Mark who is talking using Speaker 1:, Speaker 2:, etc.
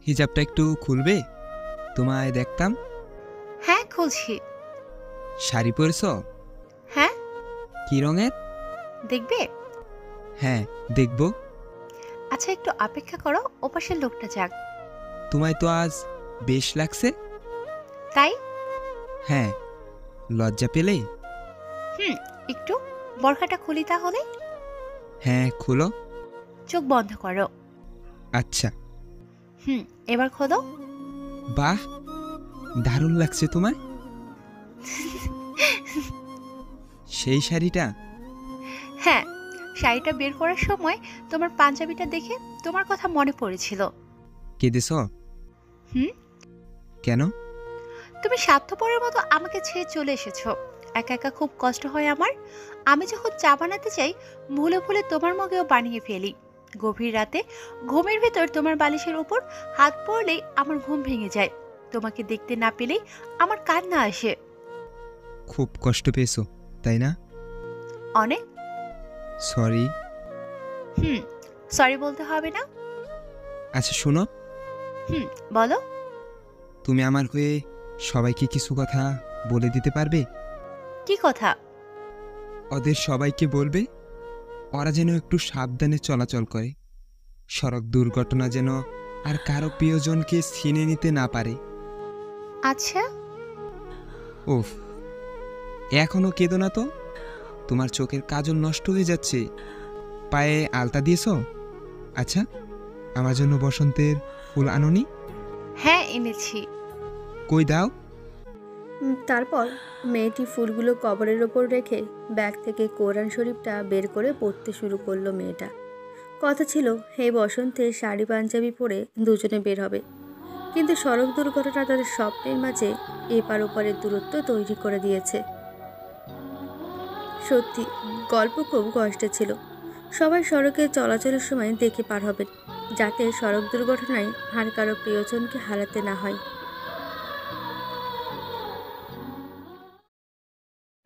Speaker 1: হিজাবটা একটু খুলবে? তোমায় দেখতাম।
Speaker 2: হ্যাঁ, খুলছি।
Speaker 1: শাড়ি পরেছ?
Speaker 2: হ্যাঁ।
Speaker 1: কি রঙের?
Speaker 2: দেখবে?
Speaker 1: হ্যাঁ, দেখব।
Speaker 2: আচ্ছা, একটু অপেক্ষা করো, ওপাশের লোকটা যাক।
Speaker 1: তোমায় তো আজ বেশ লাগছে।
Speaker 2: তাই?
Speaker 1: হ্যাঁ, লজ্জা পেলে?
Speaker 2: হুম, একটু। বরখাটা খুলি তাহলে।
Speaker 1: হ্যাঁ, খুলো।
Speaker 2: চোখ বন্ধ করো।
Speaker 1: আচ্ছা।
Speaker 2: হুম, এবার খোলো।
Speaker 1: বাহ, দারুণ লাগছে তোমায়। সেই শাড়িটা?
Speaker 2: হ্যাঁ, শাড়িটা বের করার সময় তোমার পাঞ্জাবিটা দেখে তোমার কথা মনে পড়েছিল।
Speaker 1: কেঁদেছ?
Speaker 2: হুম।
Speaker 1: কেন?
Speaker 2: তুমি স্বার্থপরের মতো আমাকে ছেড়ে চলে এসেছো। একা একা খুব কষ্ট হয় আমার। আমি যখন চা বানাতে চাই, ভুলে ভুলে তোমার মগেও বানিয়ে ফেলি। গভীর রাতে ঘুমের ভেতর তোমার বালিশের উপর হাত পড়লেই আমার ঘুম ভেঙে যায়। তোমাকে দেখতে না পেলেই আমার কান্না আসে।
Speaker 1: খুব কষ্ট পেয়েছো, তাই না?
Speaker 2: অনেক।
Speaker 1: সরি।
Speaker 2: হুম, সরি বলতে হবে না।
Speaker 1: আচ্ছা শোনো,
Speaker 2: হুম, বলো।
Speaker 1: তুমি আমার হয়ে সবাইকে কিছু কথা বলে দিতে পারবে?
Speaker 2: কি কথা?
Speaker 1: ওদের সবাইকে বলবে ওরা যেন একটু সাবধানে চলাচল করে, সড়ক দুর্ঘটনা যেন আর কারো প্রিয়জনকে ছিনে নিতে না পারে।
Speaker 2: আচ্ছা।
Speaker 1: ওফ, এখনো কেঁদো না তো। তোমার চোখের কাজল নষ্ট হয়ে যাচ্ছে। পায়ে আলতা দিয়েছ? আচ্ছা, আমার জন্য বসন্তের ফুল আনোনি?
Speaker 2: হ্যাঁ, এনেছি।
Speaker 1: কই দাও।
Speaker 3: তারপর মেয়েটি ফুলগুলো কবরের ওপর রেখে ব্যাগ থেকে কোরআন শরীফটা বের করে পড়তে শুরু করলো মেয়েটা। কথা ছিল এই বসন্তে শাড়ি পাঞ্জাবি পরে দুজনে বের হবে, কিন্তু সড়ক দুর্ঘটনা তাদের স্বপ্নের মাঝে এপার ওপারের দূরত্ব তৈরি করে দিয়েছে। সত্যি, গল্প খুব কষ্টের ছিল। সবাই সড়কে চলাচলের সময় দেখে পার হবেন, যাতে সড়ক দুর্ঘটনায় আর কারো প্রিয়জনকে হারাতে না হয়।